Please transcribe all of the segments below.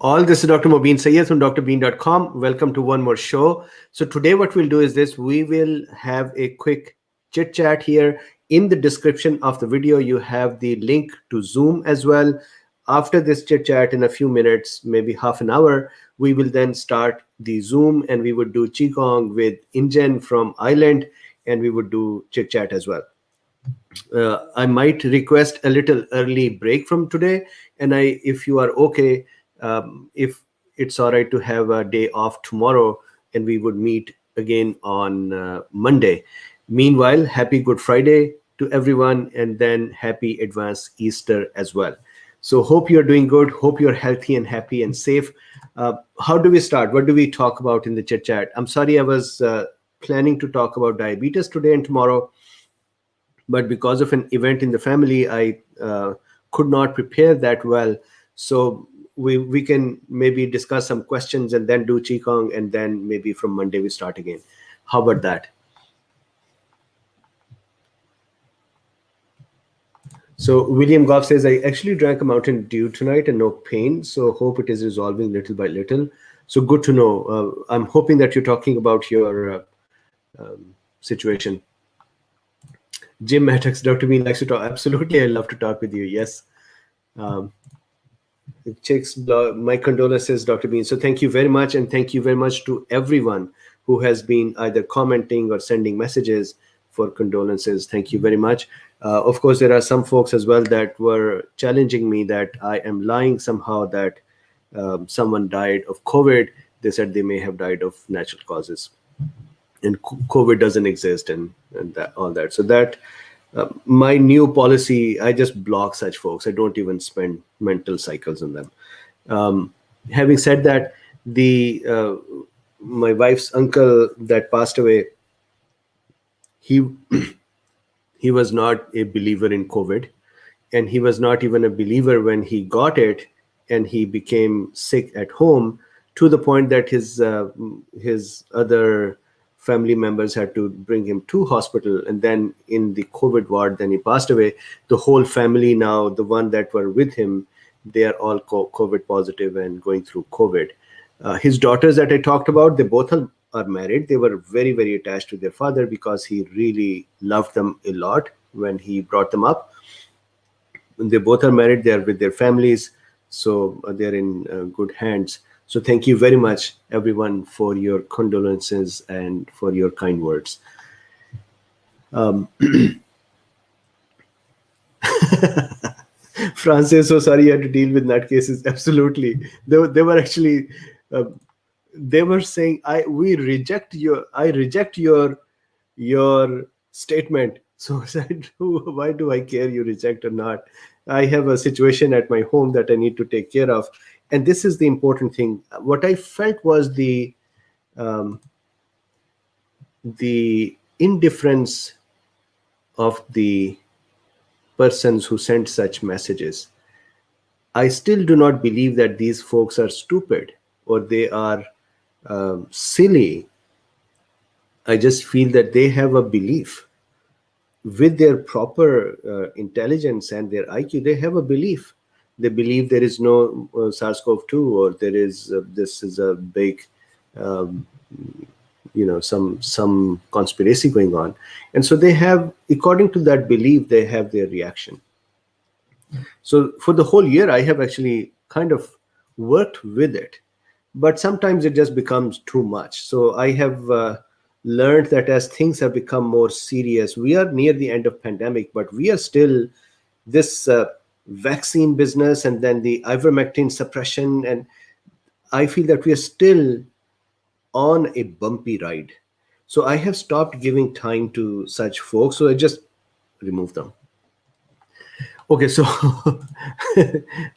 All, this is Dr. MOBEEN SYED from drbeen.com. Welcome to one more show. So today what we'll do is this. We will have a quick chit chat here. In the description of the video, you have the link to Zoom as well. After this chit chat in a few minutes, maybe half an hour, we will then start the Zoom and we would do Qigong with Injen from Ireland, and we would do chit chat as well. I might request a little early break from today, and if you are okay, if it's all right to have a day off tomorrow, and we would meet again on Monday. Meanwhile, happy Good Friday to everyone, and then happy advanced Easter as well. So hope you're doing good. Hope you're healthy and happy and safe. How do we start? What do we talk about in the chit chat? I'm sorry, I was planning to talk about diabetes today and tomorrow, but because of an event in the family, I could not prepare that well. So we can maybe discuss some questions and then do Qigong, and then maybe from Monday we start again. How about that? So William Goff says, I actually drank a Mountain Dew tonight and no pain. So hope it is resolving little by little. So good to know. I'm hoping that you're talking about your situation. Jim Maddox, Dr. Bean likes to talk. Absolutely, I love to talk with you. Yes. Chicks, my condolences, Dr. Bean. So thank you very much, and thank you very much to everyone who has been either commenting or sending messages for condolences. Thank you very much. Of course, there are some folks as well that were challenging me that I am lying somehow that someone died of COVID. They said they may have died of natural causes, and COVID doesn't exist, and that, all that. So that my new policy, I just block such folks. I don't even spend mental cycles on them. Having said that, my wife's uncle that passed away, he was not a believer in COVID, and he was not even a believer when he got it, and he became sick at home to the point that his other family members had to bring him to hospital, and then in the COVID ward, then he passed away. The whole family now, the one that were with him, they are all COVID positive and going through COVID. His daughters that I talked about, they both are married. They were very, very attached to their father because he really loved them a lot when he brought them up. They both are married. They are with their families. So they're in good hands. So thank you very much, everyone, for your condolences and for your kind words. Francis, so sorry you had to deal with nutcases. Absolutely. They were actually, they were saying, I reject your statement. So I said, why do I care you reject or not? I have a situation at my home that I need to take care of. And this is the important thing. What I felt was the indifference of the persons who sent such messages. I still do not believe that these folks are stupid or they are silly. I just feel that they have a belief. With their proper intelligence and their IQ, they have a belief. They believe there is no SARS-CoV-2, or there is this is a big, some conspiracy going on, and so they have, according to that belief, they have their reaction. So for the whole year, I have actually kind of worked with it, but sometimes it just becomes too much. So I have learned that as things have become more serious, we are near the end of pandemic, but we are still this vaccine business and then the Ivermectin suppression, and I feel that we are still on a bumpy ride. So I have stopped giving time to such folks, so I just remove them. Okay, so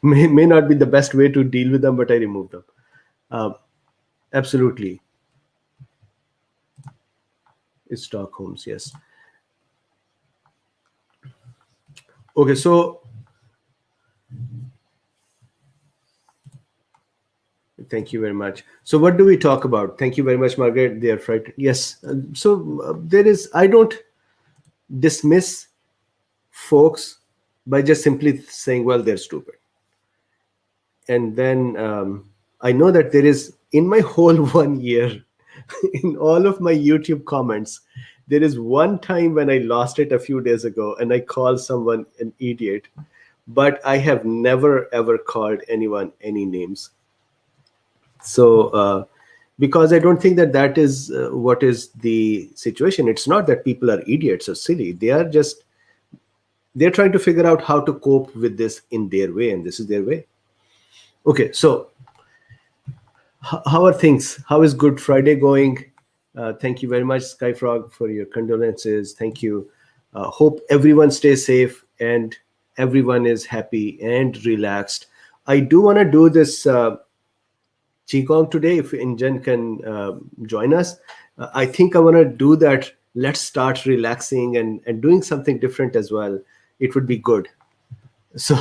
may not be the best way to deal with them, but I remove them. Absolutely. It's Stockholm's, yes. Okay, so thank you very much. So what do we talk about? Thank you very much, Margaret. They are frightened. Yes. I don't dismiss folks by just simply saying, well, they're stupid. And then I know that there is, in my whole 1 year, in all of my YouTube comments, there is one time when I lost it a few days ago and I called someone an idiot, but I have never ever called anyone any names. So, because I don't think that that is what is the situation. It's not that people are idiots or silly. They're trying to figure out how to cope with this in their way, and this is their way. Okay, so how are things? How is Good Friday going? Thank you very much, Skyfrog, for your condolences. Thank you. Hope everyone stays safe and everyone is happy and relaxed. I do want to do this Qigong today. If Injan can join us, I think I want to do that. Let's start relaxing and doing something different as well. It would be good. So,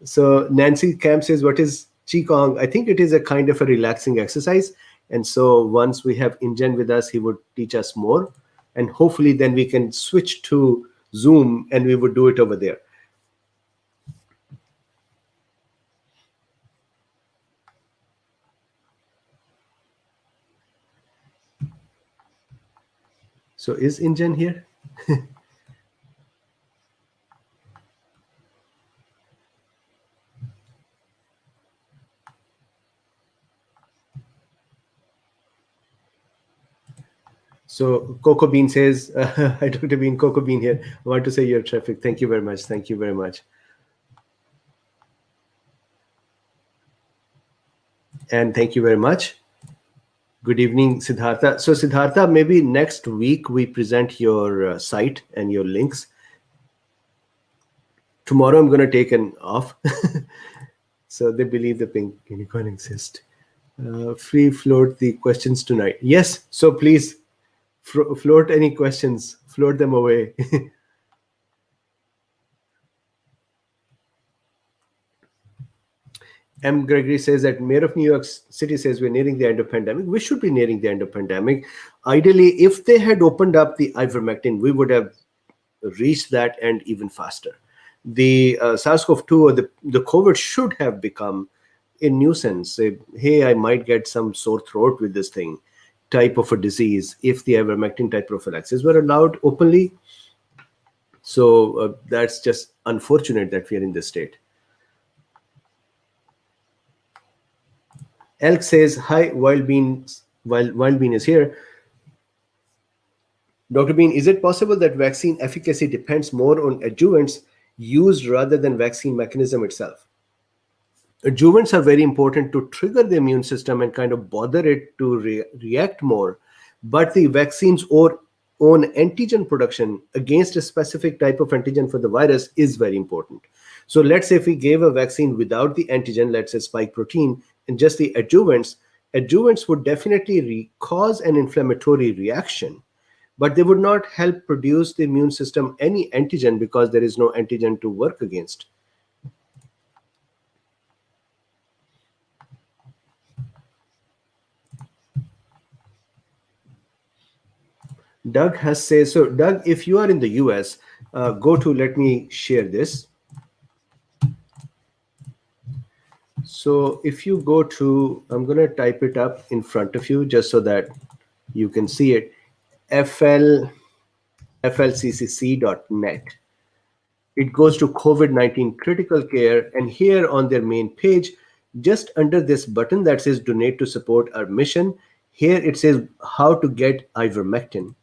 so Nancy Camp says, "What is Qigong?" I think it is a kind of a relaxing exercise. And so once we have Injan with us, he would teach us more. And hopefully then we can switch to Zoom and we would do it over there. So is Injan here? So Coco Bean says, "Hi, Dr. Bean, Coco Bean here. I want to say you're terrific. Thank you very much. Thank you very much." And thank you very much. Good evening, Siddhartha. So Siddhartha, maybe next week we present your site and your links. Tomorrow I'm going to take an off. So they believe the pink unicorn exists. Free float the questions tonight. Yes. So please float any questions. Float them away. M. Gregory says that Mayor of New York City says we're nearing the end of pandemic. We should be nearing the end of pandemic. Ideally, if they had opened up the ivermectin, we would have reached that and even faster. The SARS-CoV-2 or the COVID should have become a nuisance. Hey, I might get some sore throat with this thing type of a disease if the ivermectin type prophylaxis were allowed openly. So that's just unfortunate that we are in this state. Elk says, "Hi, Wild Bean is here. Dr. Bean, is it possible that vaccine efficacy depends more on adjuvants used rather than vaccine mechanism itself?" Adjuvants are very important to trigger the immune system and kind of bother it to react more. But the vaccine's own antigen production against a specific type of antigen for the virus is very important. So let's say if we gave a vaccine without the antigen, let's say spike protein, and just the adjuvants would definitely cause an inflammatory reaction, but they would not help produce the immune system any antigen because there is no antigen to work against. Doug has said, so Doug, if you are in the US, go to, let me share this. So if you go to, I'm going to type it up in front of you just so that you can see it, flccc.net. It goes to COVID-19 critical care, and here on their main page, just under this button that says donate to support our mission, here it says how to get ivermectin.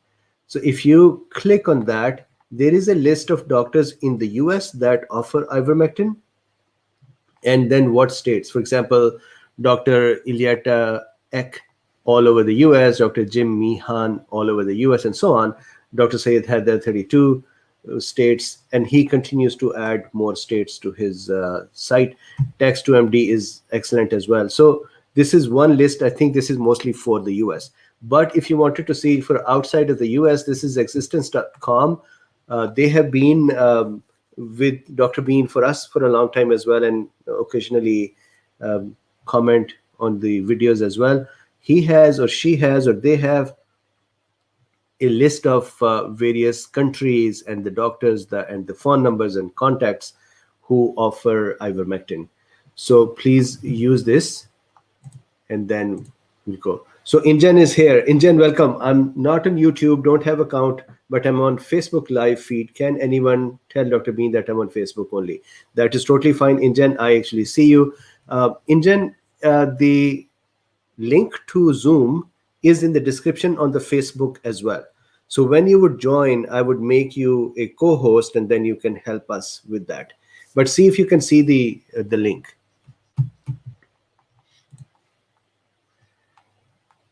So if you click on that, there is a list of doctors in the US that offer ivermectin, and then what states. For example, Dr. Ilyeta Ek all over the US, Dr. Jim Mechan all over the US, and so on. Dr. Syed Haider, 32 states, and he continues to add more states to his site. Text2MD is excellent as well. So this is one list. I think this is mostly for the US. But if you wanted to see for outside of the US, this is existence.com. They have been with Dr. Bean for us for a long time as well, and occasionally comment on the videos as well. He has, or she has, or they have a list of various countries and the doctors and the phone numbers and contacts who offer ivermectin. So please use this. and then we'll go. So Injan is here. Injan, welcome. I'm not on YouTube, don't have account, but I'm on Facebook live feed. Can anyone tell Dr. Bean that I'm on Facebook only? That is totally fine. Injan, I actually see you. Injan, the link to Zoom is in the description on the Facebook as well. So when you would join, I would make you a co-host, and then you can help us with that. But see if you can see the link.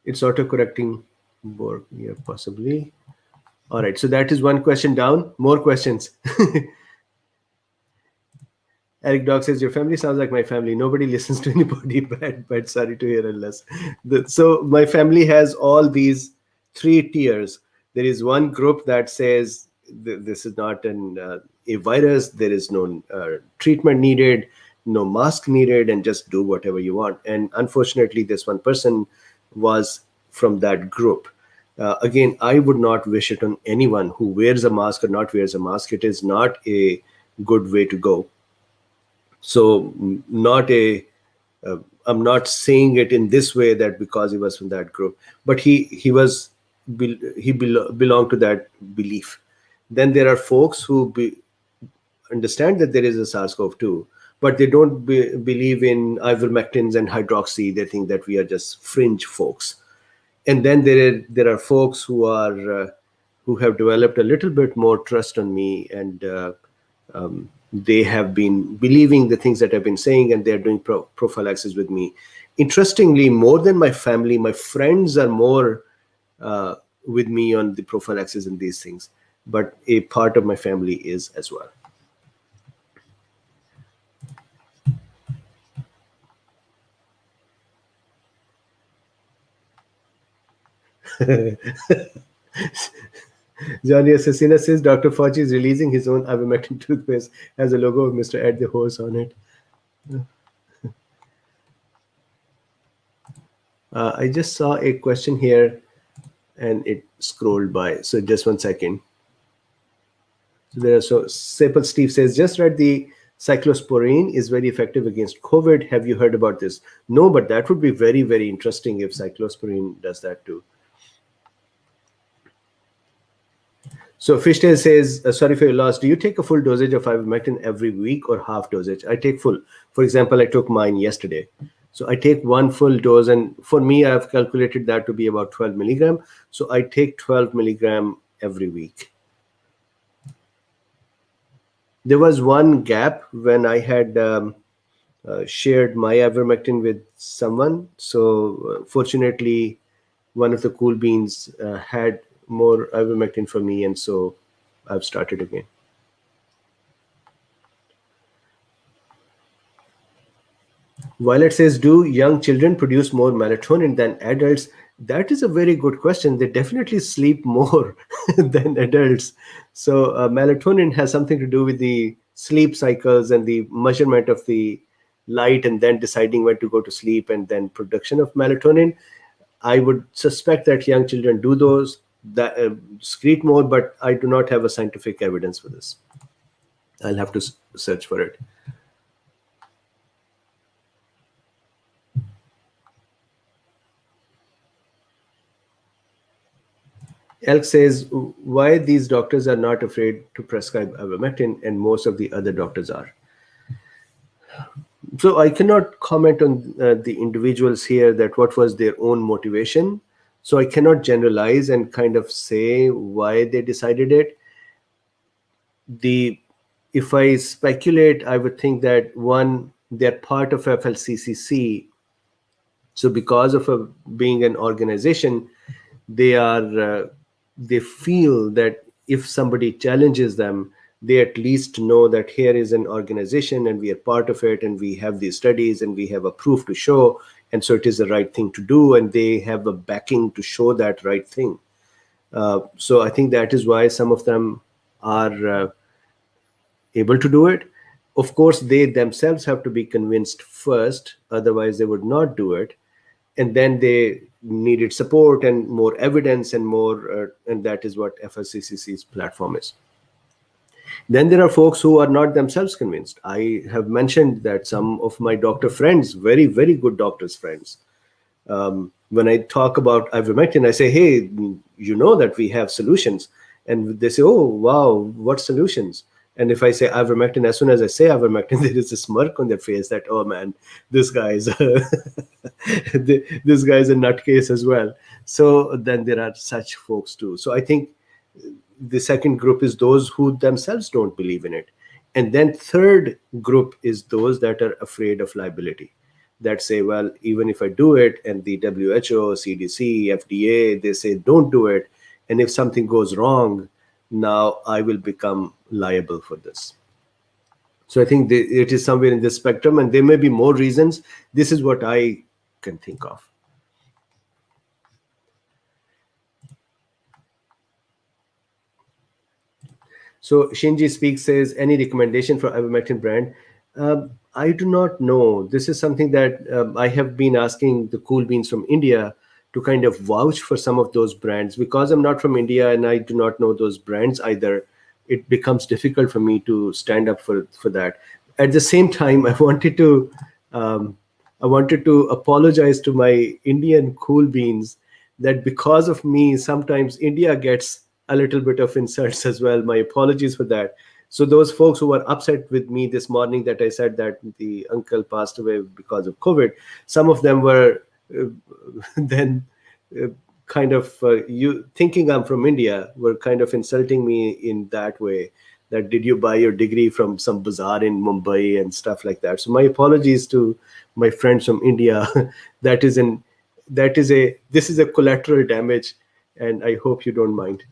It's auto-correcting work. Yeah, possibly. All right. So that is one question down. More questions. Eric Dog says, your family sounds like my family. Nobody listens to anybody bad, but sorry to hear unless. So my family has all these three tiers. There is one group that says this is not a virus. There is no treatment needed, no mask needed, and just do whatever you want. And unfortunately, this one person was from that group. Again, I would not wish it on anyone who wears a mask or not wears a mask. It is not a good way to go. So I'm not saying it in this way that because he was from that group, but he belonged to that belief. Then there are folks who understand that there is a SARS-CoV-2, but they don't believe in ivermectins and hydroxy. They think that we are just fringe folks. And then there are folks who have developed a little bit more trust on me, and they have been believing the things that I've been saying, and they're doing prophylaxis with me. Interestingly, more than my family, my friends are more with me on the prophylaxis and these things, but a part of my family is as well. Johnny Assassina says Dr. Fauci is releasing his own Ivermectin toothpaste, has a logo of Mr. Ed the Horse on it. I just saw a question here and it scrolled by. So just 1 second. So Sepal Steve says, just read the Cyclosporine is very effective against COVID. Have you heard about this? No, but that would be very, very interesting if Cyclosporine does that too. So Fishtail says, sorry for your loss. Do you take a full dosage of ivermectin every week or half dosage? I take full. For example, I took mine yesterday. So I take one full dose, and for me, I've calculated that to be about 12 milligram. So I take 12 milligram every week. There was one gap when I had shared my ivermectin with someone. So fortunately, one of the cool beans had more ivermectin for me, and so I've started again. Violet says, do young children produce more melatonin than adults? That is a very good question. They definitely sleep more than adults. So melatonin has something to do with the sleep cycles and the measurement of the light, and then deciding when to go to sleep, and then production of melatonin. I would suspect that young children do those, that excrete more, but I do not have a scientific evidence for this. I'll have to search for it. Elk says, why these doctors are not afraid to prescribe ivermectin, and most of the other doctors are. So I cannot comment on the individuals here, that what was their own motivation. So I cannot generalize and kind of say why they decided it. If I speculate, I would think that one, they're part of FLCCC. So because of being an organization, they feel that if somebody challenges them, they at least know that here is an organization and we are part of it, and we have these studies and we have a proof to show, and so it is the right thing to do, and they have a backing to show that right thing. So I think that is why some of them are able to do it. Of course, they themselves have to be convinced first, otherwise they would not do it. And then they needed support and more evidence and more, and that is what FLCCC's platform is. Then there are folks who are not themselves convinced. I have mentioned that some of my doctor friends, very, very good doctors' friends, When I talk about ivermectin, I say, hey, you know that we have solutions. And they say, oh, wow, what solutions? And if I say ivermectin, as soon as I say ivermectin, there is a smirk on their face that, oh man, this guy is this guy is a nutcase as well. So then there are such folks too. So I think the second group is those who themselves don't believe in it. And then third group is those that are afraid of liability, that say, well, even if I do it, and the WHO, CDC, FDA, they say don't do it, and if something goes wrong, now I will become liable for this. So I think it is somewhere in this spectrum, and there may be more reasons. This is what I can think of. So Shinji Speaks says, any recommendation for ivermectin brand? I do not know. This is something that I have been asking the cool beans from India to kind of vouch for some of those brands. Because I'm not from India and I do not know those brands either, it becomes difficult for me to stand up for that. At the same time, I wanted to apologize to my Indian cool beans that because of me, sometimes India gets a little bit of insults as well. My apologies for that. So those folks who were upset with me this morning that I said that the uncle passed away because of COVID, some of them were then kind of you thinking I'm from India, were kind of insulting me in that way. That did you buy your degree from some bazaar in Mumbai and stuff like that. So my apologies to my friends from India. This is a collateral damage, and I hope you don't mind.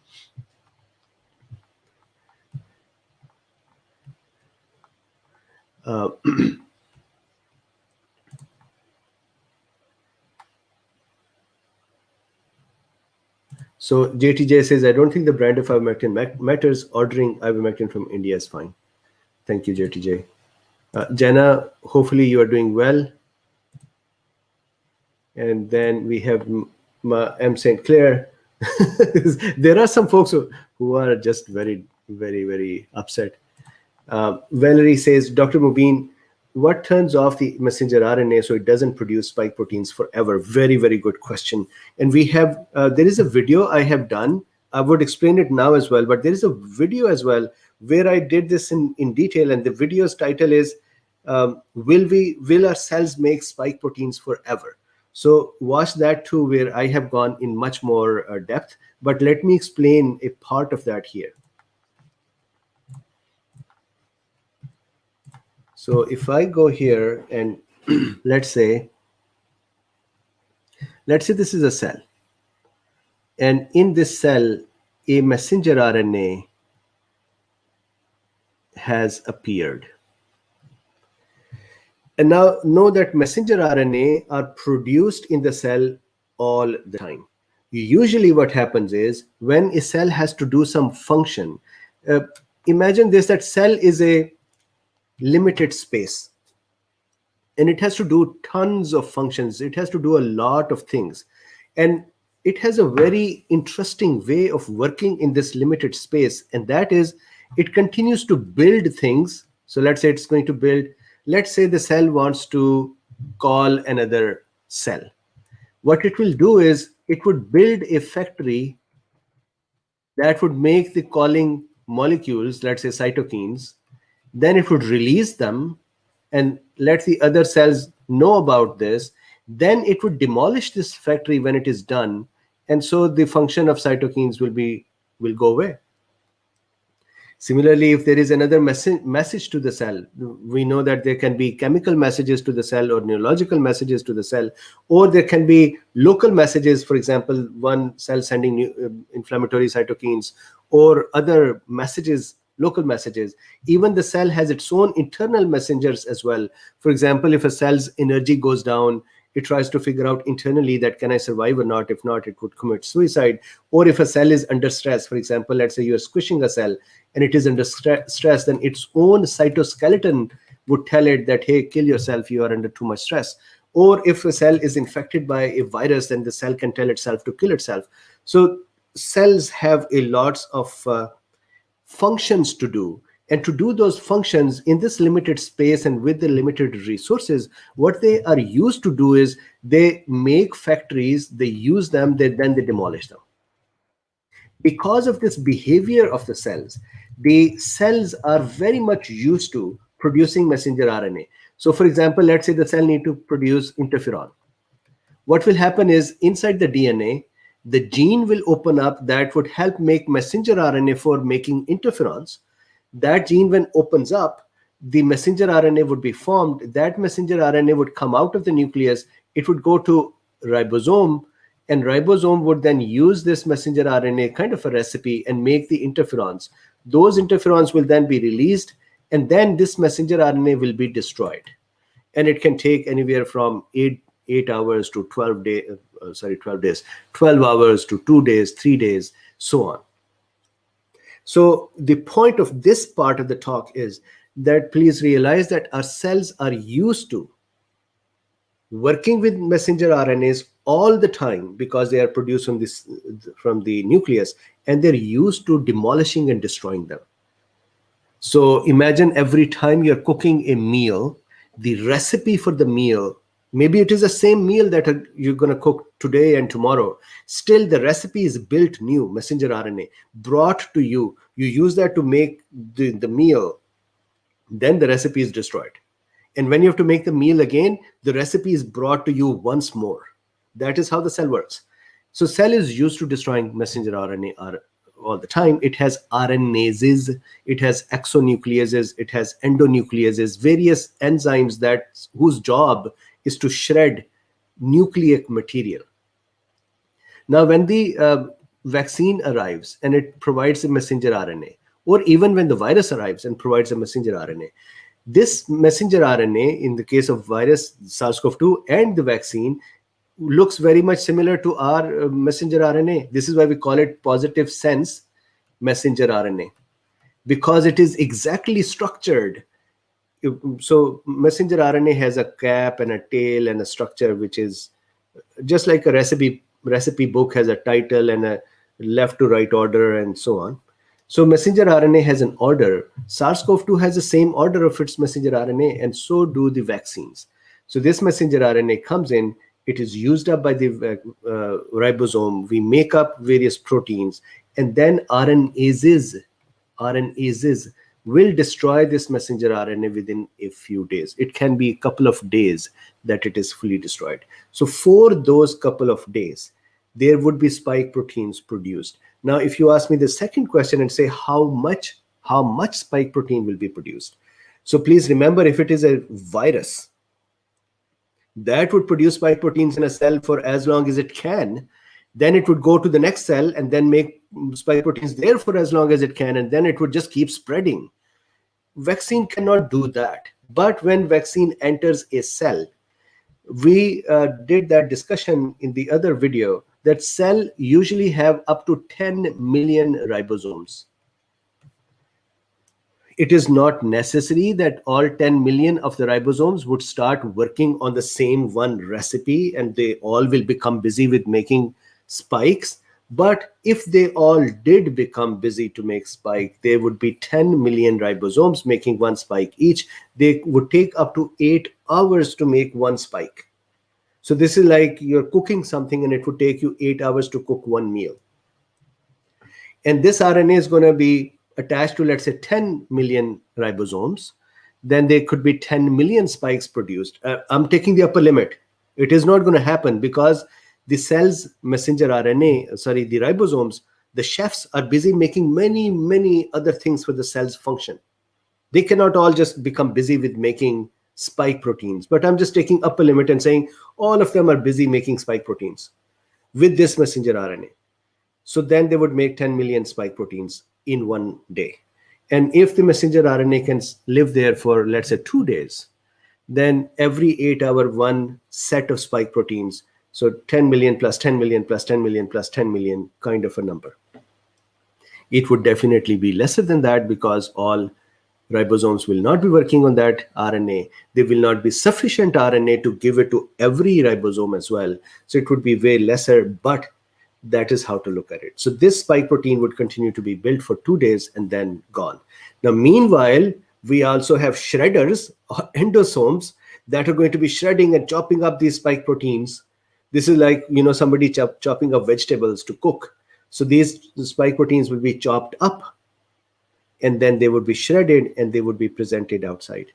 So JTJ says, I don't think the brand of ivermectin matters. Ordering ivermectin from India is fine. Thank you, JTJ. Jenna, hopefully you are doing well. And then we have M. St. Clair. There are some folks who are just very, very, very upset. Valerie says, Dr. Mubeen, what turns off the messenger RNA so it doesn't produce spike proteins forever? Very, very good question. And we have, there is a video I have done. I would explain it now as well, but there is a video as well where I did this in detail. And the video's title is, will our cells make spike proteins forever? So watch that too, where I have gone in much more depth. But let me explain a part of that here. So if I go here and let's say this is a cell. And in this cell, a messenger RNA has appeared. And now know that messenger RNA are produced in the cell all the time. Usually what happens is when a cell has to do some function, imagine this, that cell is a limited space and it has to do tons of functions. It has to do a lot of things. And it has a very interesting way of working in this limited space. And that is, it continues to build things. So let's say it's going to build, let's say the cell wants to call another cell. What it will do is it would build a factory that would make the calling molecules, let's say cytokines. Then it would release them and let the other cells know about this. Then it would demolish this factory when it is done. And so the function of cytokines will go away. Similarly, if there is another message to the cell, we know that there can be chemical messages to the cell or neurological messages to the cell, or there can be local messages, for example, one cell sending inflammatory cytokines or other messages, local messages. Even the cell has its own internal messengers as well. For example, if a cell's energy goes down, it tries to figure out internally that can I survive or not? If not, it would commit suicide. Or if a cell is under stress, for example, let's say you're squishing a cell and it is under stress, then its own cytoskeleton would tell it that, hey, kill yourself, you are under too much stress. Or if a cell is infected by a virus, then the cell can tell itself to kill itself. So cells have a lots of functions to do. And to do those functions in this limited space and with the limited resources, what they are used to do is they make factories, they use them, then they demolish them. Because of this behavior of the cells are very much used to producing messenger RNA. So for example, let's say the cell need to produce interferon. What will happen is inside the DNA, the gene will open up that would help make messenger RNA for making interferons. That gene, when opens up, the messenger RNA would be formed. That messenger RNA would come out of the nucleus. It would go to ribosome, and ribosome would then use this messenger RNA, kind of a recipe, and make the interferons. Those interferons will then be released, and then this messenger RNA will be destroyed. And it can take anywhere from 8 hours to 12 days, 12 hours to 2 days, 3 days, so on. So the point of this part of the talk is that please realize that our cells are used to working with messenger RNAs all the time because they are produced from the nucleus, and they're used to demolishing and destroying them. So imagine every time you're cooking a meal, the recipe for the meal, maybe it is the same meal that you're going to cook today and tomorrow. Still, the recipe is built new, messenger RNA, brought to you. You use that to make the meal. Then the recipe is destroyed. And when you have to make the meal again, the recipe is brought to you once more. That is how the cell works. So cell is used to destroying messenger RNA all the time. It has RNases, it has exonucleases, it has endonucleases, various enzymes whose job is to shred nucleic material. Now, when the vaccine arrives and it provides a messenger RNA, or even when the virus arrives and provides a messenger RNA, this messenger RNA, in the case of virus SARS-CoV-2 and the vaccine, looks very much similar to our messenger RNA. This is why we call it positive sense messenger RNA, because it is exactly structured. So messenger RNA has a cap and a tail and a structure, which is just like a recipe book has a title and a left to right order and so on. So messenger RNA has an order. SARS-CoV-2 has the same order of its messenger RNA, and so do the vaccines. So this messenger RNA comes in, it is used up by the ribosome. We make up various proteins, and then RNases will destroy this messenger RNA within a few days. It can be a couple of days that it is fully destroyed. So for those couple of days, there would be spike proteins produced. Now, if you ask me the second question and say how much spike protein will be produced. So please remember, if it is a virus, that would produce spike proteins in a cell for as long as it can. Then it would go to the next cell and then make spike proteins there for as long as it can, and then it would just keep spreading. Vaccine cannot do that. But when vaccine enters a cell, we did that discussion in the other video, that cell usually have up to 10 million ribosomes. It is not necessary that all 10 million of the ribosomes would start working on the same one recipe and they all will become busy with making spikes. But if they all did become busy to make spike, there would be 10 million ribosomes making one spike each. They would take up to 8 hours to make one spike. So this is like you're cooking something and it would take you 8 hours to cook one meal. And this RNA is going to be attached to, let's say, 10 million ribosomes. Then there could be 10 million spikes produced. I'm taking the upper limit. It is not going to happen because the cell's messenger RNA, the ribosomes, the chefs are busy making many, many other things for the cell's function. They cannot all just become busy with making spike proteins. But I'm just taking upper limit and saying all of them are busy making spike proteins with this messenger RNA. So then they would make 10 million spike proteins in one day. And if the messenger RNA can live there for, let's say, 2 days, then every 8 hour, one set of spike proteins, so 10 million plus 10 million plus 10 million plus 10 million kind of a number. It would definitely be lesser than that because all ribosomes will not be working on that RNA. There will not be sufficient RNA to give it to every ribosome as well. So it would be way lesser, but That is how to look at it. So this spike protein would continue to be built for 2 days and then gone. Now, meanwhile, we also have shredders or endosomes that are going to be shredding and chopping up these spike proteins. This is like, somebody chopping up vegetables to cook. So these spike proteins will be chopped up, and then they would be shredded and they would be presented outside.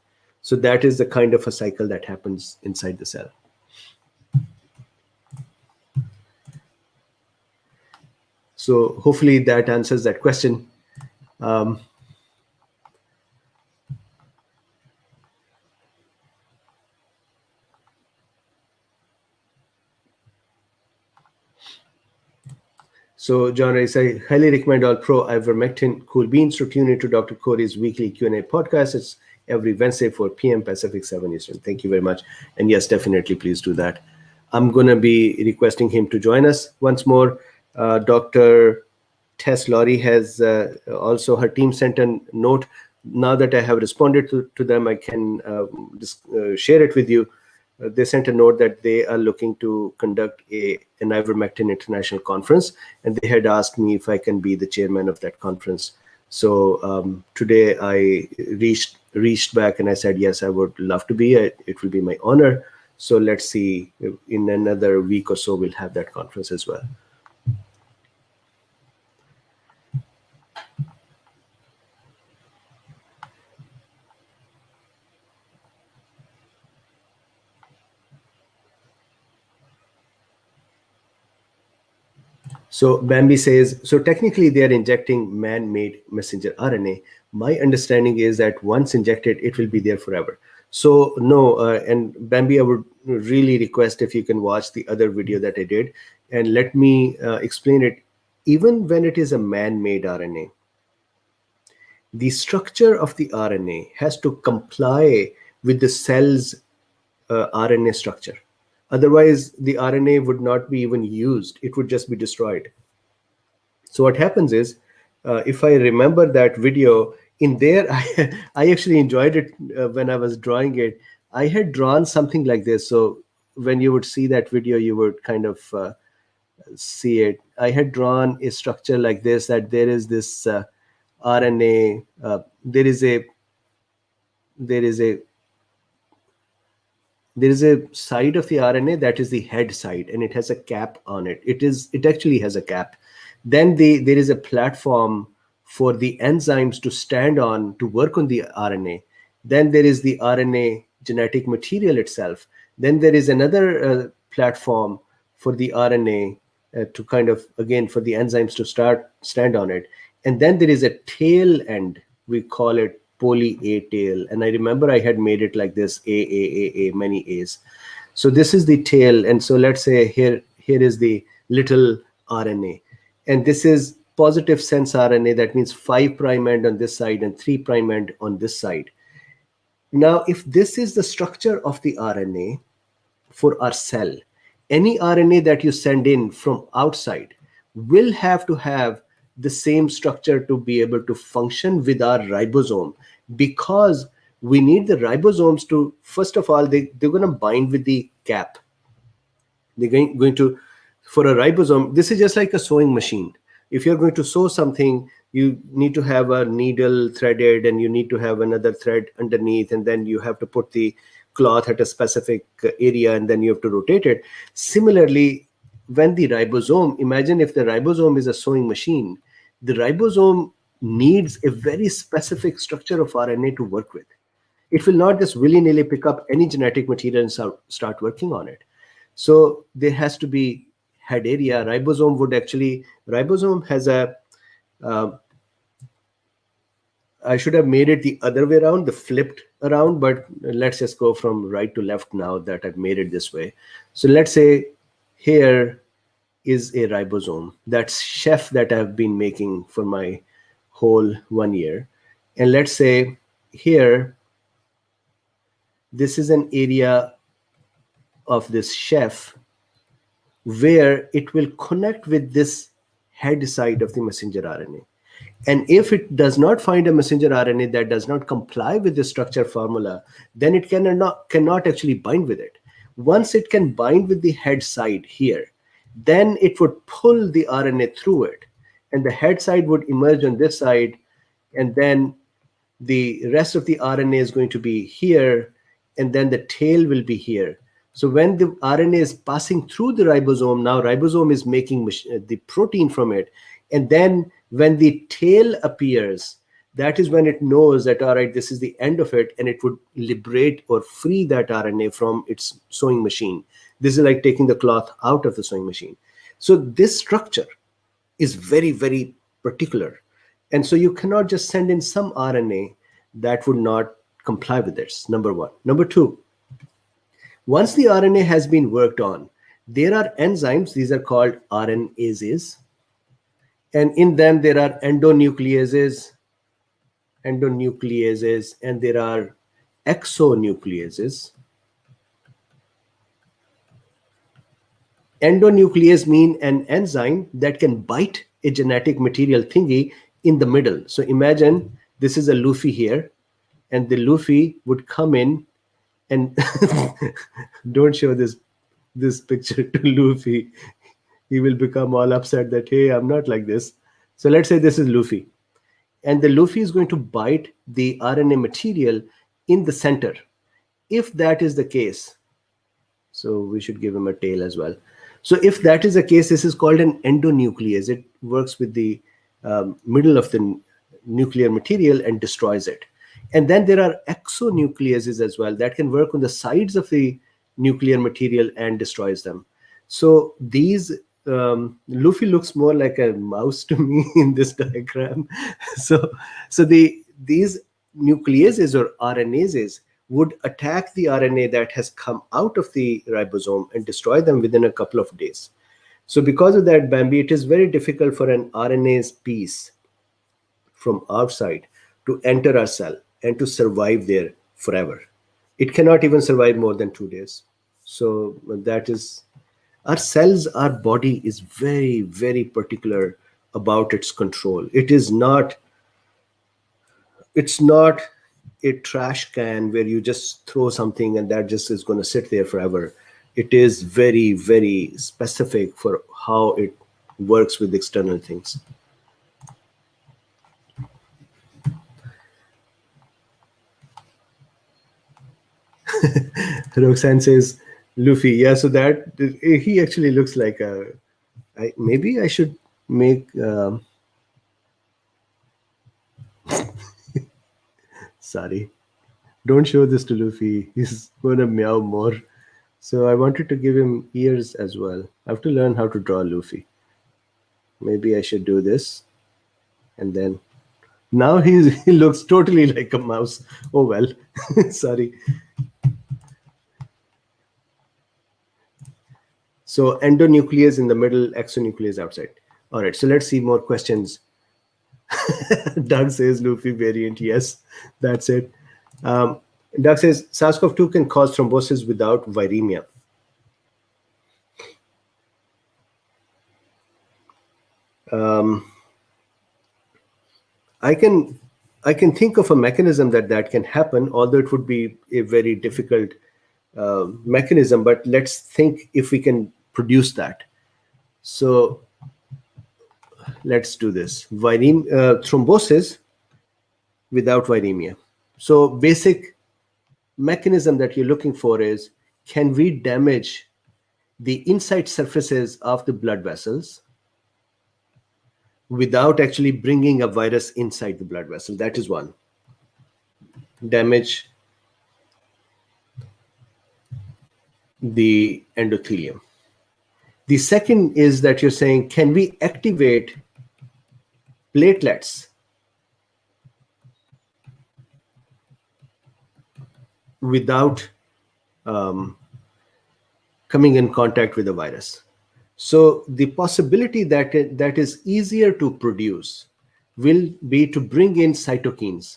So that is the kind of a cycle that happens inside the cell. So hopefully that answers that question. So John, I highly recommend all pro Ivermectin cool beans to tune into Dr. Corey's weekly Q&A podcast. It's every Wednesday, 4 p.m. Pacific, 7 Eastern. Thank you very much. And yes, definitely, please do that. I'm going to be requesting him to join us once more. Dr. Tess Laurie has also, her team sent a note. Now that I have responded to them, I can share it with you. They sent a note that they are looking to conduct an Ivermectin International Conference, and they had asked me if I can be the chairman of that conference. So today I reached back and I said, yes, I would love to be. It will be my honor. So let's see, in another week or so, we'll have that conference as well. So Bambi says, so technically they are injecting man-made messenger RNA. My understanding is that once injected, it will be there forever. So no, and Bambi, I would really request if you can watch the other video that I did, and let me explain it. Even when it is a man-made RNA, the structure of the RNA has to comply with the cell's RNA structure. Otherwise, the RNA would not be even used. It would just be destroyed. So what happens is, if I remember that video, in there, I actually enjoyed it when I was drawing it. I had drawn something like this. So when you would see that video, you would kind of see it. I had drawn a structure like this, that there is this RNA, there is a side of the RNA that is the head side, and it has a cap on it. It actually has a cap. Then there is a platform for the enzymes to stand on to work on the RNA. Then there is the RNA genetic material itself. Then there is another platform for the RNA to kind of, again, for the enzymes to stand on it. And then there is a tail end, we call it poly A tail. And I remember I had made it like this, A, many A's. So this is the tail. And so let's say here is the little RNA. And this is positive sense RNA. That means 5' end on this side and 3' end on this side. Now, if this is the structure of the RNA for our cell, any RNA that you send in from outside will have to have the same structure to be able to function with our ribosome, because we need the ribosomes to, first of all, they're going to bind with the cap. They're going to, for a ribosome, this is just like a sewing machine. If you're going to sew something, you need to have a needle threaded, and you need to have another thread underneath, and then you have to put the cloth at a specific area, and then you have to rotate it. Similarly, when the ribosome, imagine if the ribosome is a sewing machine, the ribosome needs a very specific structure of RNA to work with. It will not just willy-nilly pick up any genetic material and start working on it. So there has to be head area. Ribosome has a, I should have made it the other way around, the flipped around, but let's just go from right to left now that I've made it this way. So let's say here is a ribosome, that's chef that I've been making for my whole 1 year. And let's say here, this is an area of this chef where it will connect with this head side of the messenger RNA. And if it does not find a messenger RNA that does not comply with the structure formula, then it cannot actually bind with it. Once it can bind with the head side here, then it would pull the RNA through it, and the head side would emerge on this side, and then the rest of the RNA is going to be here, and then the tail will be here. So when the RNA is passing through the ribosome, now ribosome is making the protein from it, and then when the tail appears, that is when it knows that, all right, this is the end of it, and it would liberate or free that RNA from its sewing machine. This is like taking the cloth out of the sewing machine. So this structure is very, very particular. And so you cannot just send in some RNA that would not comply with this, number one. Number two, once the RNA has been worked on, there are enzymes, these are called RNases, and in them there are endonucleases, and there are exonucleases. Endonuclease mean an enzyme that can bite a genetic material thingy in the middle. So imagine this is a loofy here, and the loofy would come in and don't show this picture to Luffy. He will become all upset that, hey, I'm not like this. So let's say this is Luffy, and the Luffy is going to bite the RNA material in the center. If that is the case, so we should give him a tail as well. So if that is the case, this is called an endonuclease. It works with the middle of the nuclear material and destroys it. And then there are exonucleases as well that can work on the sides of the nuclear material and destroys them. So these, Luffy looks more like a mouse to me in this diagram. So these nucleases or RNases would attack the RNA that has come out of the ribosome and destroy them within a couple of days. So because of that, Bambi, it is very difficult for an RNase piece from outside to enter our cell and to survive there forever. It cannot even survive more than 2 days. So that is, our cells, our body is very, very particular about its control. It's not a trash can where you just throw something and that just is going to sit there forever. It is very, very specific for how it works with external things. Roxanne says, Luffy. Yeah, so that he actually looks like a. Maybe I should make. Sorry, don't show this to Luffy. He's going to meow more. So I wanted to give him ears as well. I have to learn how to draw Luffy. Maybe I should do this, and then now he looks totally like a mouse. Oh well, sorry. So endonuclease in the middle, exonuclease outside. All right, so let's see more questions. Doug says Luffy variant. Yes, that's it. Doug says SARS-CoV-2 can cause thrombosis without viremia. I can think of a mechanism that can happen, although it would be a very difficult mechanism. But let's think if we can produce that. So let's do this. Thrombosis without viremia. So basic mechanism that you're looking for is, can we damage the inside surfaces of the blood vessels without actually bringing a virus inside the blood vessel? That is one. Damage the endothelium. The second is that you're saying, can we activate platelets without coming in contact with the virus? So the possibility that is easier to produce will be to bring in cytokines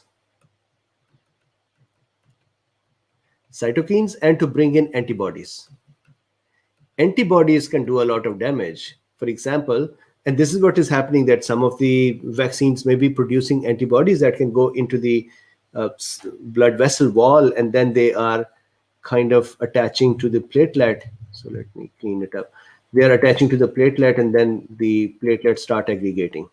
and to bring in antibodies. Antibodies can do a lot of damage. For example, and this is what is happening, that some of the vaccines may be producing antibodies that can go into the blood vessel wall, and then they are kind of attaching to the platelet. So let me clean it up. They are attaching to the platelet, and then the platelets start aggregating.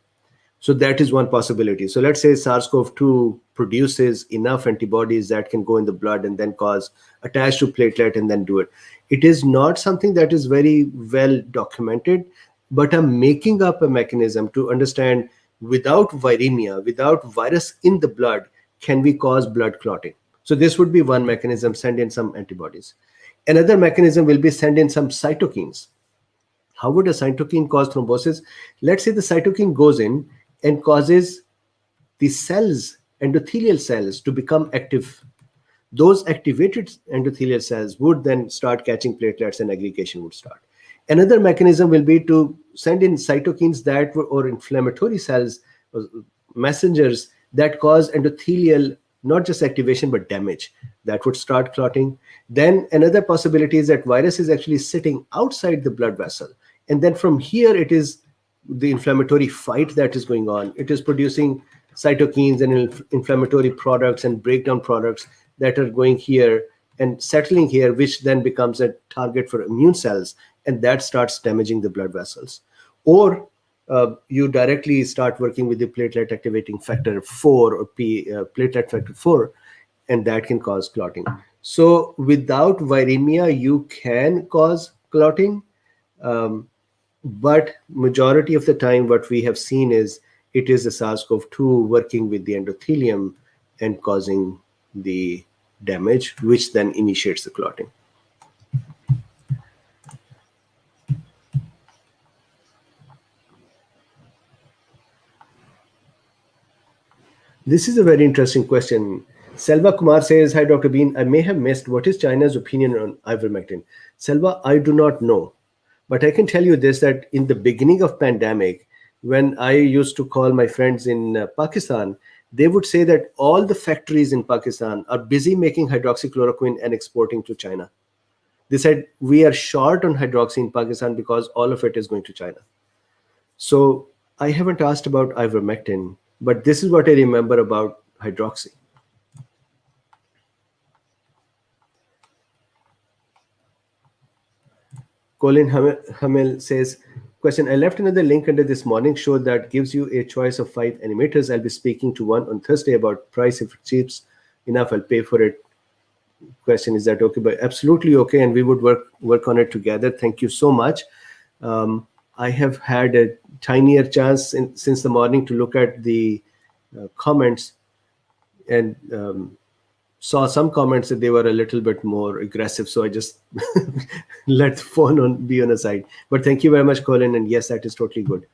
So that is one possibility. So let's say SARS-CoV-2 produces enough antibodies that can go in the blood and then cause attach to platelet and then do it. It is not something that is very well documented, but I'm making up a mechanism to understand without viremia, without virus in the blood, can we cause blood clotting? So this would be one mechanism, send in some antibodies. Another mechanism will be send in some cytokines. How would a cytokine cause thrombosis? Let's say the cytokine goes in and causes the cells, endothelial cells, to become active. Those activated endothelial cells would then start catching platelets and aggregation would start. Another mechanism will be to send in cytokines that or inflammatory cells, messengers that cause endothelial, not just activation, but damage. That would start clotting. Then another possibility is that virus is actually sitting outside the blood vessel. And then from here, it is the inflammatory fight that is going on. It is producing cytokines and inflammatory products and breakdown products that are going here and settling here, which then becomes a target for immune cells, and that starts damaging the blood vessels. Or you directly start working with the platelet activating factor 4 or platelet factor 4, and that can cause clotting. So without viremia, you can cause clotting. But majority of the time, what we have seen is it is the SARS-CoV-2 working with the endothelium and causing the damage, which then initiates the clotting. This is a very interesting question. Selva Kumar says, hi, Dr. Bean. I may have missed. What is China's opinion on ivermectin? Selva, I do not know. But I can tell you this, that in the beginning of pandemic, when I used to call my friends in Pakistan, they would say that all the factories in Pakistan are busy making hydroxychloroquine and exporting to China. They said, we are short on hydroxy in Pakistan because all of it is going to China. So I haven't asked about ivermectin, but this is what I remember about hydroxy. Colin Hamel says, question, I left another link under this morning show that gives you a choice of 5 animators. I'll be speaking to one on Thursday about price. If it cheaps enough, I'll pay for it. Question, is that okay? But absolutely okay, and we would work on it together. Thank you so much. I have had a tinier chance since the morning to look at the comments and saw some comments that they were a little bit more aggressive. So I just let the phone be on the side. But thank you very much, Colin. And yes, that is totally good.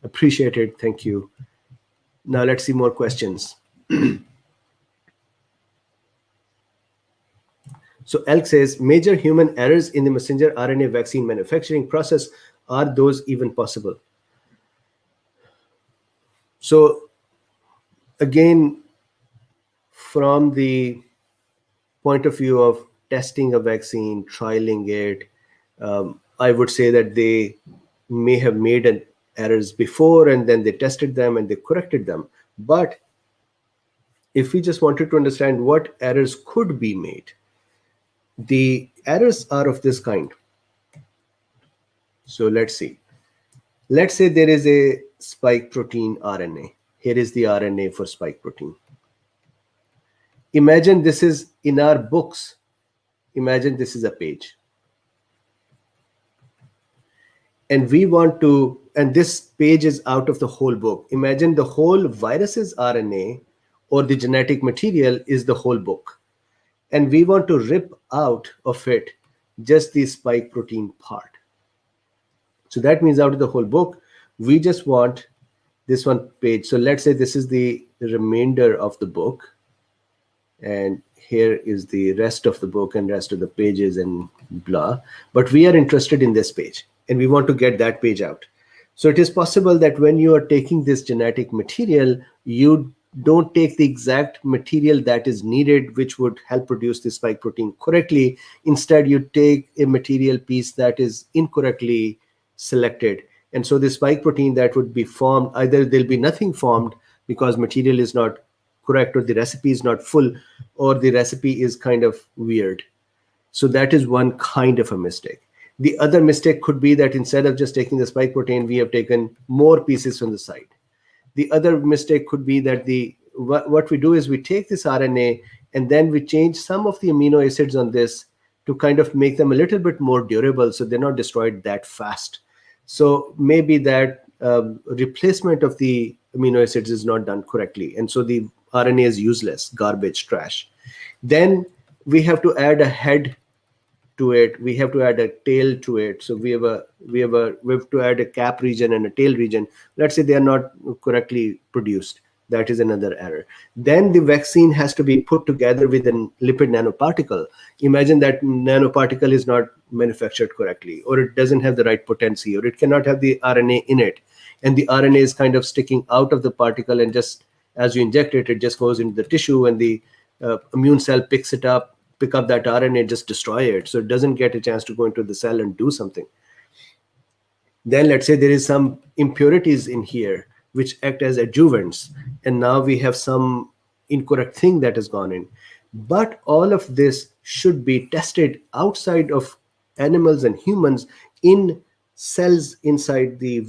Appreciate it. Thank you. Now let's see more questions. So Elk says, major human errors in the messenger RNA vaccine manufacturing process. Are those even possible? So again, from the point of view of testing a vaccine, trialing it, I would say that they may have made errors before and then they tested them and they corrected them. But if we just wanted to understand what errors could be made, the errors are of this kind. So let's see. Let's say there is a spike protein RNA. Here is the RNA for spike protein. Imagine this is in our books. Imagine this is a page. And we want to, and this page is out of the whole book. Imagine the whole virus's RNA or the genetic material is the whole book. And we want to rip out of it just the spike protein part. So that means out of the whole book, we just want this one page. So let's say this is the remainder of the book. And here is the rest of the book and rest of the pages and blah. But we are interested in this page and we want to get that page out. So it is possible that when you are taking this genetic material, you don't take the exact material that is needed, which would help produce the spike protein correctly. Instead, you take a material piece that is incorrectly selected. And so the spike protein that would be formed, either there'll be nothing formed because material is not correct, or the recipe is not full, or the recipe is kind of weird. So that is one kind of a mistake. The other mistake could be that instead of just taking the spike protein, we have taken more pieces from the side. The other mistake could be that what we do is we take this RNA and then we change some of the amino acids on this to kind of make them a little bit more durable, so they're not destroyed that fast. So maybe that replacement of the amino acids is not done correctly, and so the RNA is useless, garbage, trash. Then we have to add a head to it. We have to add a tail to it. So we have to add a cap region and a tail region. Let's say they are not correctly produced. That is another error. Then the vaccine has to be put together with a lipid nanoparticle. Imagine that nanoparticle is not manufactured correctly, or it doesn't have the right potency, or it cannot have the RNA in it. And the RNA is kind of sticking out of the particle, and just as you inject it, it just goes into the tissue, and the immune cell pick up that RNA, just destroy it. So it doesn't get a chance to go into the cell and do something. Then let's say there is some impurities in here which act as adjuvants, and now we have some incorrect thing that has gone in. But all of this should be tested outside of animals and humans in cells inside the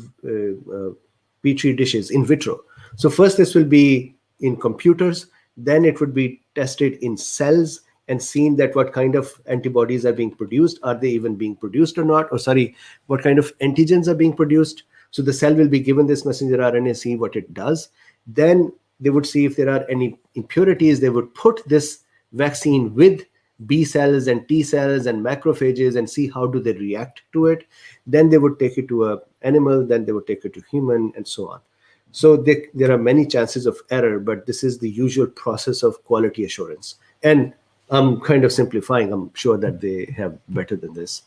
petri dishes in vitro. So first this will be in computers, then it would be tested in cells and seen that what kind of antibodies are being produced. Are they even being produced or not? Or sorry, what kind of antigens are being produced? So the cell will be given this messenger RNA, see what it does. Then they would see if there are any impurities. They would put this vaccine with B cells and T cells and macrophages and see how do they react to it. Then they would take it to an animal, then they would take it to human, and so on. So there are many chances of error, but this is the usual process of quality assurance. And I'm kind of simplifying. I'm sure that they have better than this.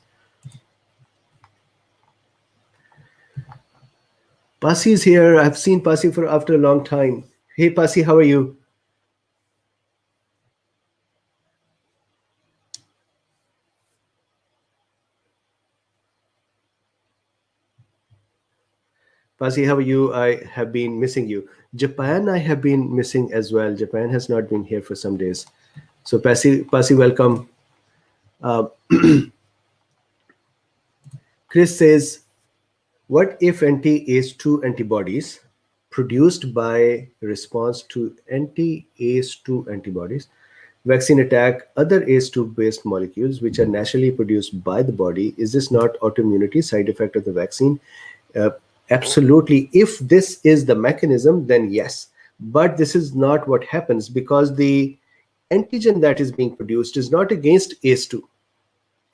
Pasi is here. I've seen Pasi after a long time. Hey, Pasi, how are you? Pasi, how are you? I have been missing you. Japan, I have been missing as well. Japan has not been here for some days. So Pasi, welcome. Chris says, what if anti-ACE2 antibodies produced by response to anti-ACE2 antibodies vaccine attack other ACE2 based molecules which are naturally produced by the body? Is this not autoimmunity side effect of the vaccine? Absolutely. If this is the mechanism, then yes. But this is not what happens, because the antigen that is being produced is not against ACE2.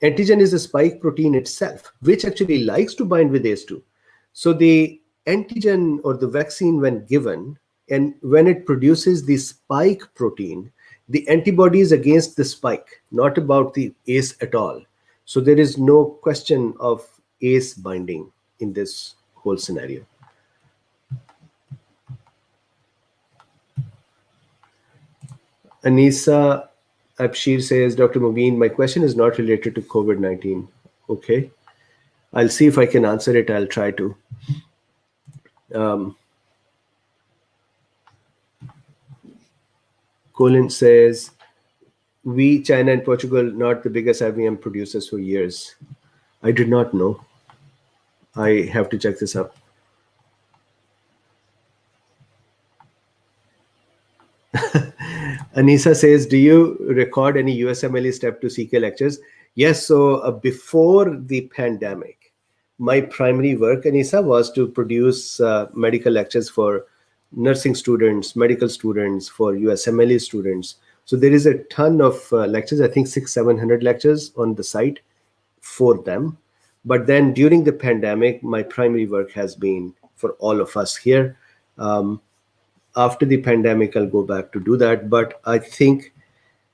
Antigen is a spike protein itself, which actually likes to bind with ACE2. So the antigen or the vaccine, when given, and when it produces the spike protein, the antibody is against the spike, not about the ACE at all. So there is no question of ACE binding in this whole scenario. Anisa Abshir says, Dr. Mobeen, my question is not related to COVID-19. Okay. I'll see if I can answer it. I'll try to. Colin says, we, China and Portugal, not the biggest IVM producers for years. I did not know. I have to check this up. Anisa says, do you record any USMLE step to CK lectures? Yes. So before the pandemic, my primary work, Anisa, was to produce medical lectures for nursing students, medical students, for USMLE students. So there is a ton of lectures, I think 600-700 lectures on the site for them. But then during the pandemic, my primary work has been for all of us here. After the pandemic, I'll go back to do that. But I think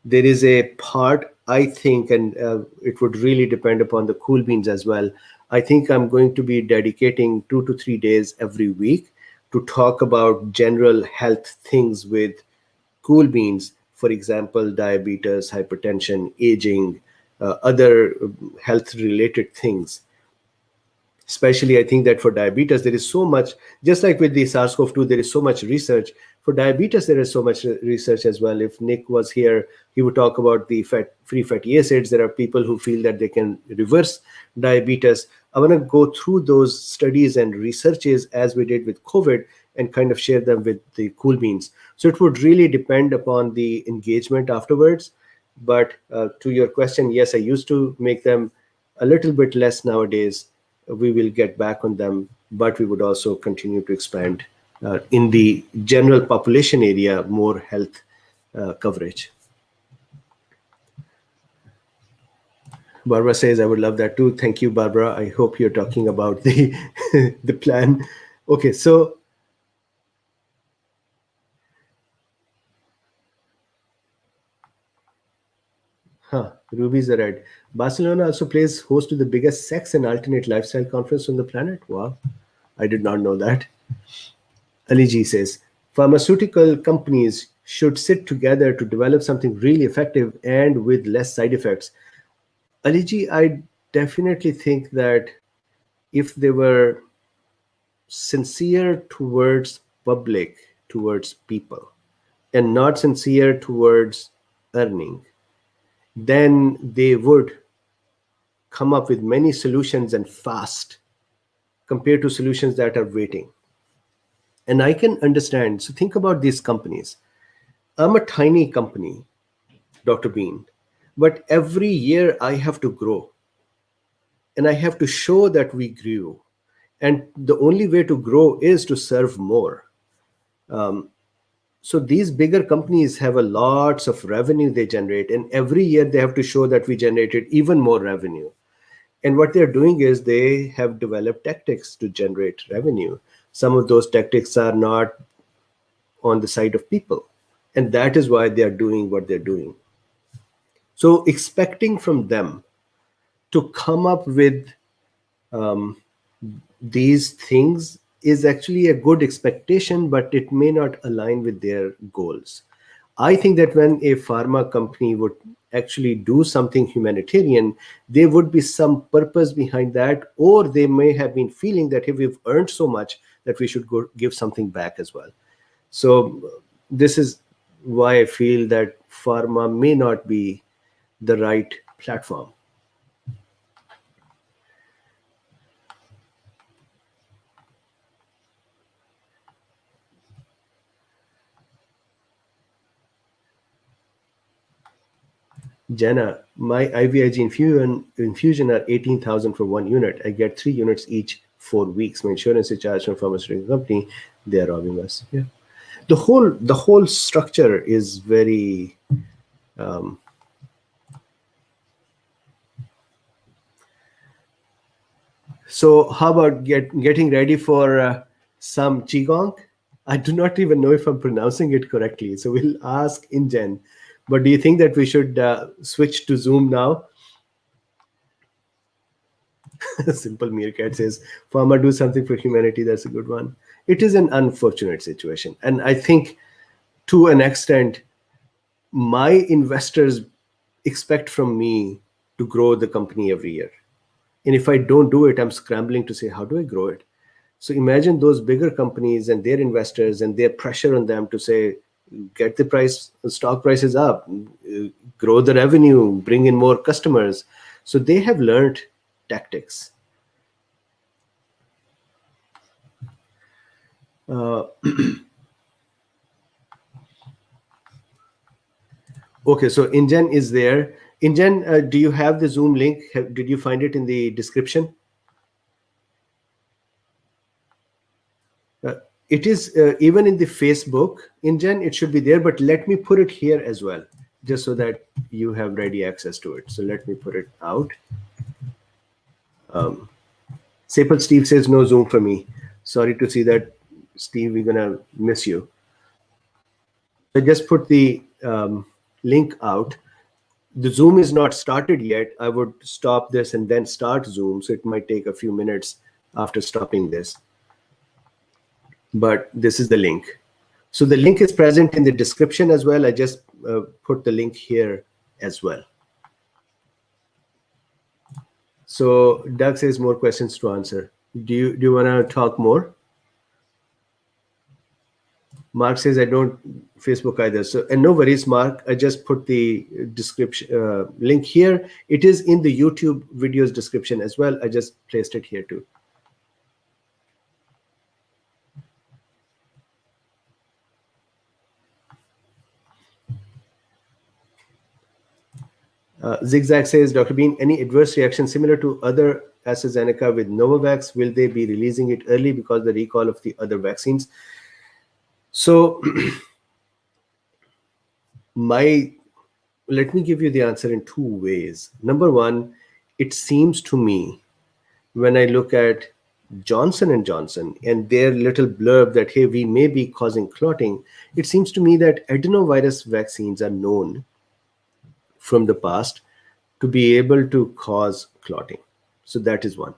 there is a part, I think, and it would really depend upon the cool beans as well. I think I'm going to be dedicating 2 to 3 days every week to talk about general health things with cool beans. For example, diabetes, hypertension, aging, other health related things. Especially, I think that for diabetes, there is so much, just like with the SARS-CoV-2, there is so much research. For diabetes, there is so much research as well. If Nick was here, he would talk about the free fatty acids. There are people who feel that they can reverse diabetes. I want to go through those studies and researches as we did with COVID and kind of share them with the cool beans. So it would really depend upon the engagement afterwards. But to your question, yes, I used to make them a little bit less nowadays. We will get back on them, but we would also continue to expand in the general population area, more health coverage. Barbara says, I would love that too. Thank you, Barbara. I hope you're talking about the, the plan. Okay, so Ruby's the red. Barcelona also plays host to the biggest sex and alternate lifestyle conference on the planet. Wow, I did not know that. Ali G says, pharmaceutical companies should sit together to develop something really effective and with less side effects. Ali G, I definitely think that if they were sincere towards public, towards people, and not sincere towards earning, then they would come up with many solutions and fast compared to solutions that are waiting. And I can understand. So think about these companies. I'm a tiny company, Dr. Bean, but every year I have to grow and I have to show that we grew. And the only way to grow is to serve more. So these bigger companies have a lots of revenue they generate, and every year they have to show that we generated even more revenue. And what they're doing is they have developed tactics to generate revenue. Some of those tactics are not on the side of people, and that is why they are doing what they're doing. So expecting from them to come up with these things is actually a good expectation, but it may not align with their goals. I think that when a pharma company would actually do something humanitarian, there would be some purpose behind that, or they may have been feeling that, hey, we've earned so much that we should go give something back as well. So this is why I feel that pharma may not be the right platform. Jenna, my IVIG infusion are 18,000 for 1 unit. I get 3 units each 4 weeks. My insurance is charged from pharmaceutical company. They are robbing us. Yeah, the whole structure is very So how about getting ready for some qigong? I do not even know if I'm pronouncing it correctly, so we'll ask InGen. But do you think that we should switch to Zoom now? Simple Meerkat says, Pharma, do something for humanity. That's a good one. It is an unfortunate situation. And I think to an extent, my investors expect from me to grow the company every year. And if I don't do it, I'm scrambling to say, how do I grow it? So imagine those bigger companies and their investors and their pressure on them to say, get the stock prices up, grow the revenue, bring in more customers. So they have learned tactics. Okay, so InGen is there. InGen, do you have the Zoom link? Did you find it in the description? It is even in the Facebook, InGen, it should be there, but let me put it here as well, just so that you have ready access to it. So let me put it out. Sapal Steve says no Zoom for me. Sorry to see that, Steve, we're gonna miss you. I just put the link out. The Zoom is not started yet. I would stop this and then start Zoom. So it might take a few minutes after stopping this. But this is the link. So the link is present in the description as well. I just put the link here as well. So Doug says more questions to answer. Do you want to talk more? Mark says I don't Facebook either. So, and no worries, Mark. I just put the description link here. It is in the YouTube videos description as well. I just placed it here too. Zigzag says, Dr. Bean, any adverse reaction similar to other AstraZeneca with Novavax? Will they be releasing it early because the recall of the other vaccines? So, let me give you the answer in two ways. Number one, it seems to me when I look at Johnson and Johnson and their little blurb that, hey, we may be causing clotting, it seems to me that adenovirus vaccines are known from the past to be able to cause clotting. So that is one.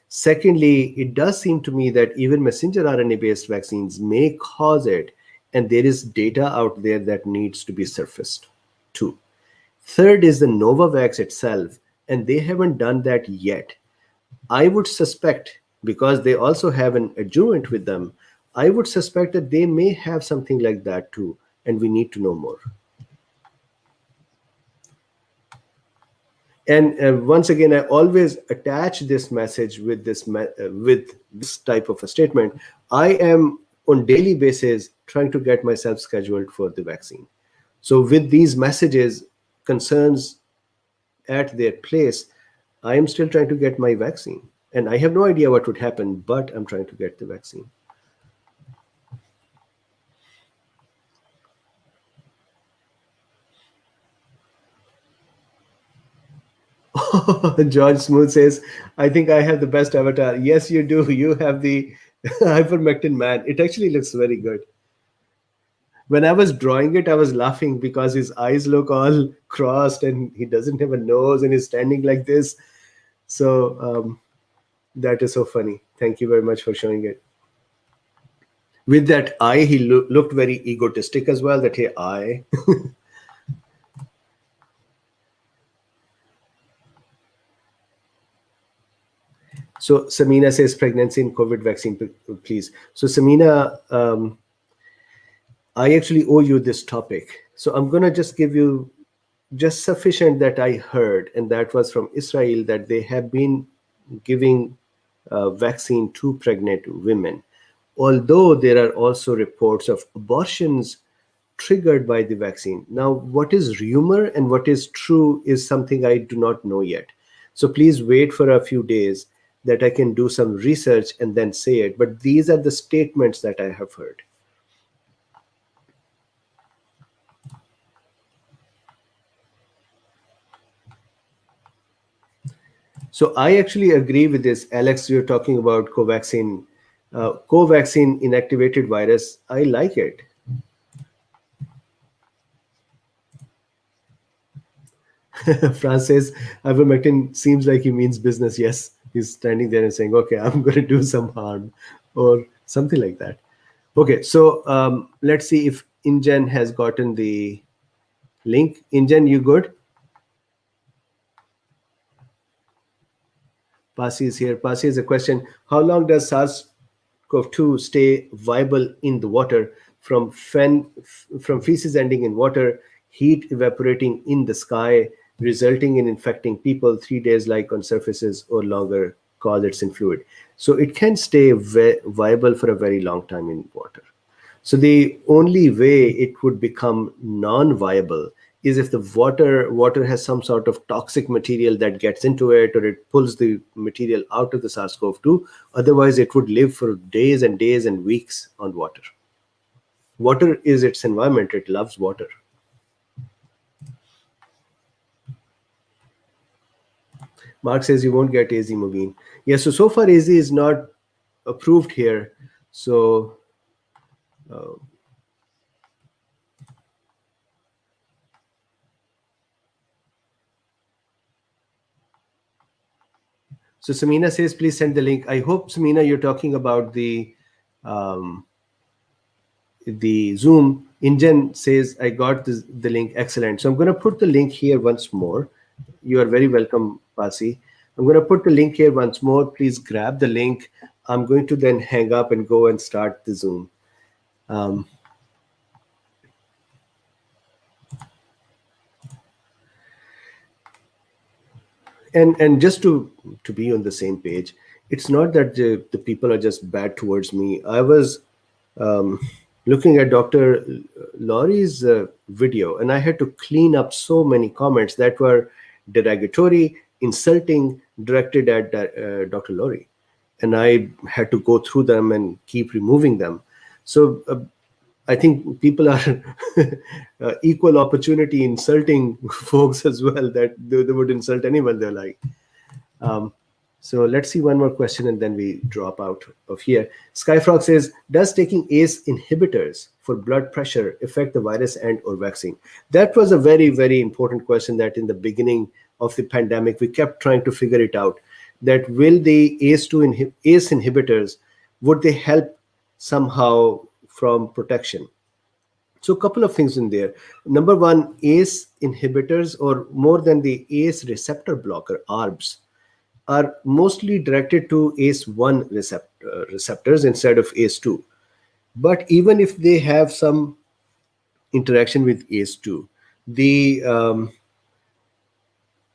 Secondly, it does seem to me that even messenger RNA based vaccines may cause it, and there is data out there that needs to be surfaced too. Third is the Novavax itself, and they haven't done that yet. I would suspect, because they also have an adjuvant with them, I would suspect that they may have something like that too, and we need to know more. And once again, I always attach this message with this type of a statement. I am on daily basis trying to get myself scheduled for the vaccine. So with these messages, concerns at their place, I am still trying to get my vaccine. And I have no idea what would happen, but I'm trying to get the vaccine. George Smooth says, I think I have the best avatar. Yes, you do. You have the Ivermectin man. It actually looks very good. When I was drawing it, I was laughing because his eyes look all crossed and he doesn't have a nose and he's standing like this. So that is so funny. Thank you very much for showing it. With that eye, he looked very egotistic as well. That, hey, I. So Samina says pregnancy in COVID vaccine, please. So Samina, I actually owe you this topic. So I'm going to just give you just sufficient that I heard, and that was from Israel, that they have been giving vaccine to pregnant women. Although there are also reports of abortions triggered by the vaccine. Now, what is rumor and what is true is something I do not know yet. So please wait for a few days that I can do some research and then say it. But these are the statements that I have heard. So I actually agree with this. Alex, you're talking about Covaxin. Covaxin inactivated virus, I like it. France says, Ivermectin seems like he means business. Yes, he's standing there and saying, okay, I'm going to do some harm or something like that. Okay, so let's see if InGen has gotten the link. InGen, you good? Pasi is here. Pasi has a question. How long does SARS-CoV-2 stay viable in the water from feces ending in water, heat evaporating in the sky, resulting in infecting people 3 days like on surfaces or longer cause it's in fluid? So it can stay viable for a very long time in water. So the only way it would become non-viable is if the water has some sort of toxic material that gets into it, or it pulls the material out of the SARS-CoV-2. Otherwise, it would live for days and days and weeks on water. Water is its environment. It loves water. Mark says you won't get AZ MOBEEN. Yeah, so far AZ is not approved here. So So Samina says, please send the link. I hope, Samina, you're talking about the Zoom. InGen says, I got the link. Excellent. So I'm going to put the link here once more. You are very welcome, Pasi. I'm going to put the link here once more. Please grab the link. I'm going to then hang up and go and start the Zoom. And just to be on the same page, it's not that the people are just bad towards me. I was looking at Dr. Laurie's video, and I had to clean up so many comments that were derogatory, insulting, directed at Dr. Laurie. And I had to go through them and keep removing them. So I think people are equal opportunity insulting folks as well, that they would insult anyone they like. So let's see one more question and then we drop out of here. Skyfrog says, does taking ACE inhibitors for blood pressure affect the virus and or vaccine? That was a very, very important question that in the beginning of the pandemic, we kept trying to figure it out, that will the ACE inhibitors, would they help somehow from protection? So a couple of things in there. Number one, ACE inhibitors, or more than the ACE receptor blocker, ARBs, are mostly directed to ACE1 receptors instead of ACE2. But even if they have some interaction with ACE2, the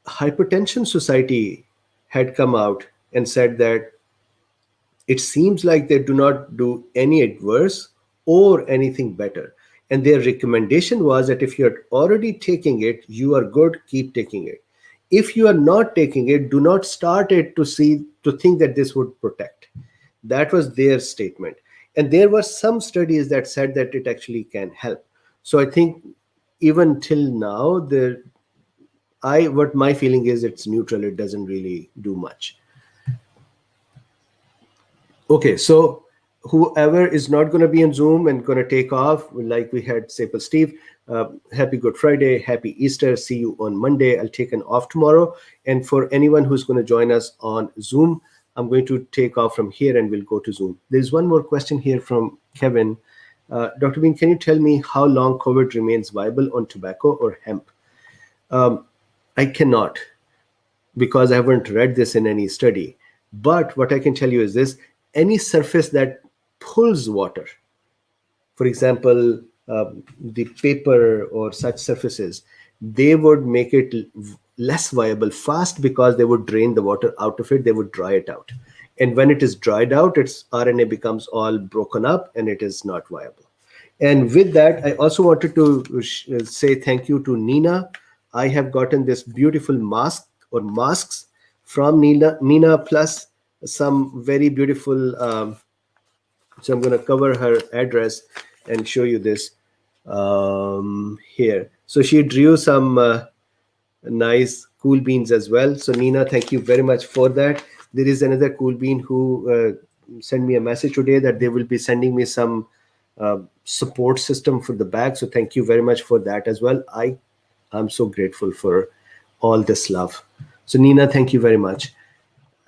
Hypertension Society had come out and said that it seems like they do not do any adverse or anything better. And their recommendation was that if you're already taking it, you are good, keep taking it. If you are not taking it, do not start it to think that this would protect. That was their statement. And there were some studies that said that it actually can help. So I think even till now, what my feeling is, it's neutral. It doesn't really do much. Okay, so whoever is not going to be on Zoom and going to take off, like we had Staple Steve, happy Good Friday, happy Easter, see you on Monday. I'll take an off tomorrow. And for anyone who's going to join us on Zoom, I'm going to take off from here and we'll go to Zoom. There's one more question here from Kevin. Dr. Bean, can you tell me how long COVID remains viable on tobacco or hemp? I cannot, because I haven't read this in any study. But what I can tell you is this: any surface that pulls water, for example, the paper or such surfaces, they would make it less viable fast because they would drain the water out of it. They would dry it out. And when it is dried out, its RNA becomes all broken up and it is not viable. And with that, I also wanted to say thank you to Nina. I have gotten this beautiful mask or masks from Nina, plus some very beautiful, so I'm going to cover her address and show you this here. So she drew some nice cool beans as well. So Nina, thank you very much for that. There is another cool bean who sent me a message today that they will be sending me some support system for the bag. So thank you very much for that as well. I'm so grateful for all this love. So Nina, thank you very much.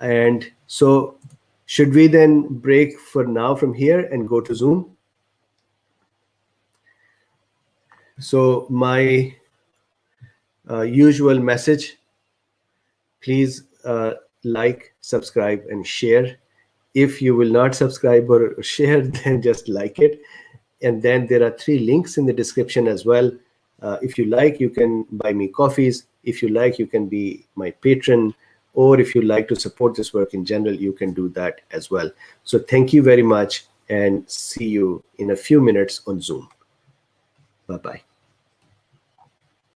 And so should we then break for now from here and go to Zoom? So my usual message, please like, subscribe, and share. If you will not subscribe or share, then just like it. And then there are 3 links in the description as well. If you like, you can buy me coffees. If you like, you can be my patron. Or if you like to support this work in general, you can do that as well. So thank you very much and see you in a few minutes on Zoom. Bye-bye.